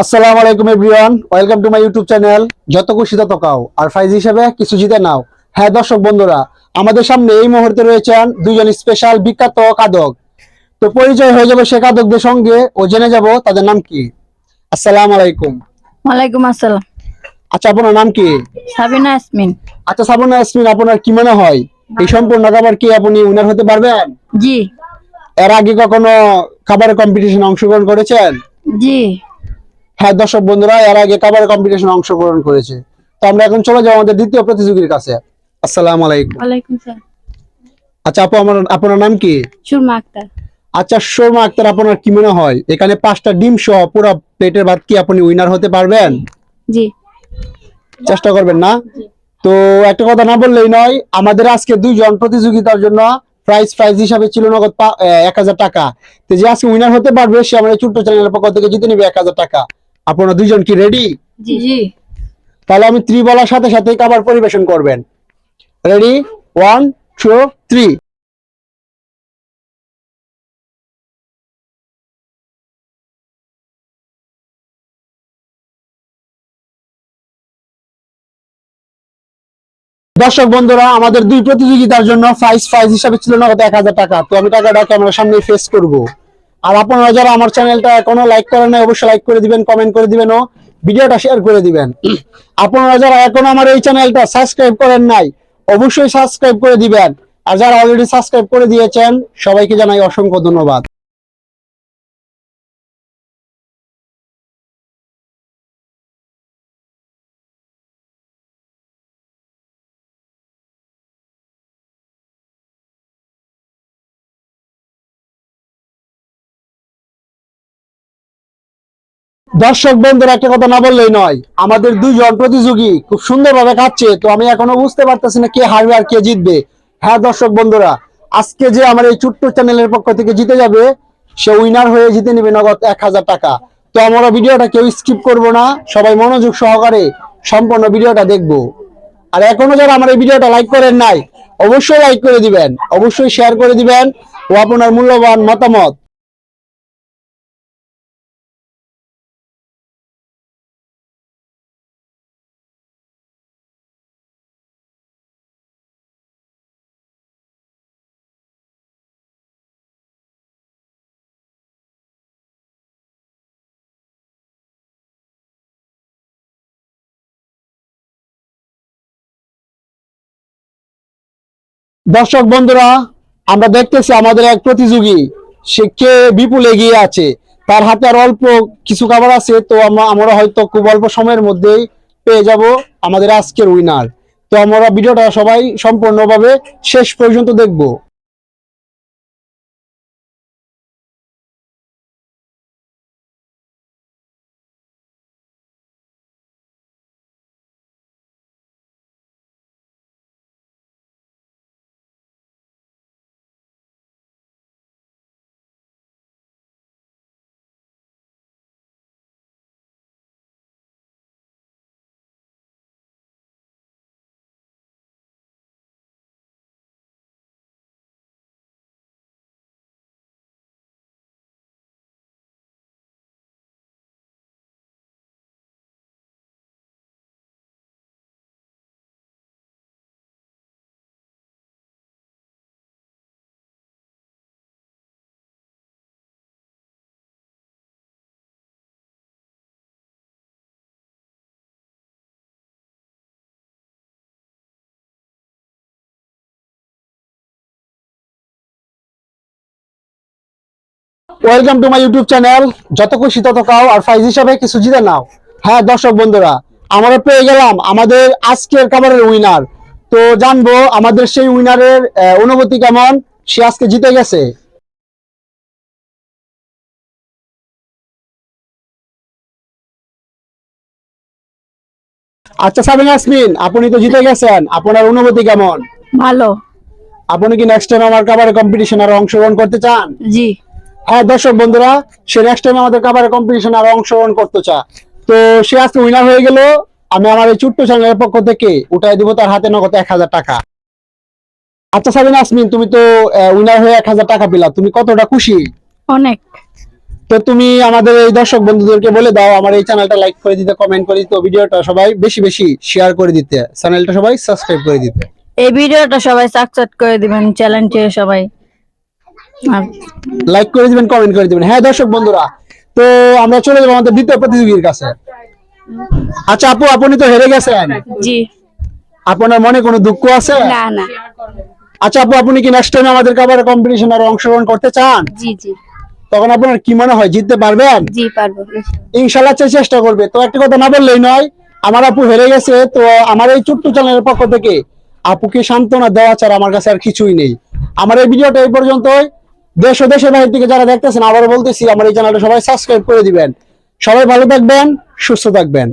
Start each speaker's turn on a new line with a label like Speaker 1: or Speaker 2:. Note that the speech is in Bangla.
Speaker 1: আসসালামু আলাইকুম everyone, welcome to my YouTube channel যত খুশি তত কাও আর ফাইজ হিসেবে কিছু জিতে নাও। হ্যাঁ দর্শক বন্ধুরা, আমাদের সামনে এই মুহূর্তে রয়েছেন দুইজন স্পেশাল বিখ্যাত কাদক। তো পরিচয় হয়ে যাবে সে কাদকদের সঙ্গে ও জেনে যাব তাদের নাম কি। আসসালামু আলাইকুম।
Speaker 2: ওয়ালাইকুম আসসালাম।
Speaker 1: আচ্ছা, আপনার নাম কি?
Speaker 2: সাবিনা ইয়াসমিন।
Speaker 1: আচ্ছা সাবনা ইয়াসমিন, আপনার কি মনে হয় এই সম্পূর্ণ খাবার কি আপনি উইনার হতে পারবেন?
Speaker 2: জি
Speaker 1: এর আগে কখনো খাবারের কম্পিটিশনে অংশগ্রহণ করেছেন?
Speaker 2: জি।
Speaker 1: হ্যাঁ দর্শক বন্ধুরা, এর আগে খাবারের কম্পিটিশনে অংশগ্রহণ করেছে। তো আমরা এখন চলে যাবো আমাদের দ্বিতীয় প্রতিযোগীর কাছে। আসসালামু আলাইকুম।
Speaker 2: ওয়ালাইকুম সালাম।
Speaker 1: আচ্ছা আপু, আপনার নাম কি?
Speaker 2: সুরমা আক্তার।
Speaker 1: আচ্ছা শর্মা আক্তার, আপনার কি মনে হয় এখানে 5টা ডিম সহ পুরো প্লেটের ভাত কি আপনি উইনার হতে পারবেন?
Speaker 2: জি।
Speaker 1: চেষ্টা করবেন না? তো একটা কথা না বললেই নয়, আমাদের আজকে দুইজন প্রতিযোগিতার জন্য প্রাইজ হিসাবে ছিল নগদ 1000 টাকা। তো যে আজকে উইনার হতে পারবে সে আমাদের ছোট্ট চ্যানেলের পক্ষ থেকে জিতে নেবে 1000 টাকা। আপনারা দুইজন কি রেডি?
Speaker 2: জি জি।
Speaker 1: তাহলে আমি 3 বলার সাথে সাথে খাবার পরিবেশন করবেন। রেডি? 1 2 3। দর্শক বন্ধুরা, আমাদের দুই প্রতিযোগিতার জন্য প্রাইজ হিসাবে ছিল নগদ 1000 টাকা। তো আমি টাকাটা ক্যামেরার সামনে ফেস করব। আর আপনারা যারা আমার চ্যানেলটা এখনো লাইক করেন নাই অবশ্যই লাইক করে দিবেন, কমেন্ট করে দিবেন ও ভিডিওটা শেয়ার করে দিবেন। আপনারা যারা এখনো আমার এই চ্যানেলটা সাবস্ক্রাইব করেন নাই অবশ্যই সাবস্ক্রাইব করে দিবেন। আর যারা অলরেডি সাবস্ক্রাইব করে দিয়েছেন সবাইকে জানাই অসংখ্য ধন্যবাদ। দর্শক বন্ধুরা, একটা কথা না বললেই নয়, আমাদের দুইজন প্রতিযোগী খুব সুন্দরভাবে খাচ্ছে। তো আমি এখনো বুঝতে পারতেছি না কে হারবে আর কে জিতবে। হ্যাঁ দর্শক বন্ধুরা, আজকে যে আমার এই ছোট্ট চ্যানেলের পক্ষ থেকে জিতে যাবে সে উইনার হয়ে জিতে নেবে নগদ 1000 টাকা। তো আমরা ভিডিওটা কেউ স্কিপ করব না, সবাই মনোযোগ সহকারে সম্পূর্ণ ভিডিওটা দেখব। আর এখনো যারা আমার এই ভিডিওটা লাইক করেন নাই অবশ্যই লাইক করে দিবেন, অবশ্যই শেয়ার করে দিবেন ও আপনার মূল্যবান মতামত। দর্শক বন্ধুরা, আমরা দেখতেছি আমাদের এক প্রতিযোগী সে কে বিপুল এগিয়ে আছে। তার হাতে আর অল্প কিছু খাবার আছে। তো আমরা হয়তো খুব অল্প সময়ের মধ্যেই পেয়ে যাব আমাদের আজকের উইনার। তো আমরা ভিডিওটা সবাই সম্পূর্ণভাবে শেষ পর্যন্ত দেখব। Welcome to my YouTube channel যত খুশি তত খাও আর ফাইজ হিসাবে কিছু জিতে নাও। হ্যাঁ দর্শক বন্ধুরা, আমরা পেয়ে গেলাম আমাদের আজকের খাবারের উইনার। তো জানবো আমাদের সেই উইনারের অনুভূতি কেমন, সে আজকে জিতে গেছে। আচ্ছা সাবিনা ইয়াসমিন, আপনি তো জিতে গেছেন, আপনার অনুভূতি কেমন?
Speaker 2: ভালো।
Speaker 1: আপনি কি নেক্সট টাইম আমার খাবারের কম্পিটিশন আর অংশগ্রহণ করতে চান?
Speaker 2: জি।
Speaker 1: হ্যাঁ দর্শক বন্ধুরা, সে নেক্সট টাইম আমাদের খাবারের কম্পিটিশন আর অংশগ্রহণ করতে চায়। তো সে আজকে উইনার হয়ে গেল। আমি আমার এই ছোট্ট চ্যানেলের পক্ষ থেকে উঠাই দিব তার হাতে নগদ 1000 টাকা। আচ্ছা সাবিনা ইয়াসমিন, তুমি তো উইনার হয়ে 1000 টাকা পেলা, তুমি কতটা খুশি?
Speaker 2: অনেক।
Speaker 1: তো তুমি আমাদের এই দর্শক বন্ধুদেরকে বলে দাও আমার এই চ্যানেলটা লাইক করে দিতে, কমেন্ট করে দিতে, ভিডিওটা সবাই বেশি বেশি শেয়ার করে দিতে, চ্যানেলটা সবাই সাবস্ক্রাইব করে দিতে।
Speaker 2: এই ভিডিওটা সবাই সাবস্ক্রাইব করে দিবেন, চ্যানেলটি সবাই। আর
Speaker 1: লাইক করে দিবেন, কমেন্ট করে দিবেন। হ্যাঁ দর্শক বন্ধুরা, তো আমরা চলে যাবো আমাদের দ্বিতীয় প্রতিযোগীর কাছে। আচ্ছা আপু, আপনি তো হেরে গেছেন,
Speaker 2: জি।
Speaker 1: আপনার মনে কোনো দুঃখ আছে?
Speaker 2: না না।
Speaker 1: আচ্ছা আপু, আপনি কি নেক্সট টাইম আমাদের কাবার কম্পিটিশন আর অংশগ্রহণ করতে চান?
Speaker 2: জি জি।
Speaker 1: তখন আপনার কি মনে হয় জিততে পারবেন?
Speaker 2: জি পারবো।
Speaker 1: ইনশাল্লাহ চেষ্টা করবে। তো একটা কথা না বললেই নয়, আমার আপু হেরে গেছে, তো আমার এই ছোট্ট চ্যানেলের পক্ষ থেকে আপুকে সান্ত্বনা দেওয়া ছাড়া আমার কাছে আর কিছুই নেই। আমার এই ভিডিওটা এই পর্যন্তই। দেশ ও দেশের বাইরে থেকে যারা দেখতেছেন, আবারও বলতেছি আমার এই চ্যানেলটা সবাই সাবস্ক্রাইব করে দিবেন। সবাই ভালো থাকবেন, সুস্থ থাকবেন।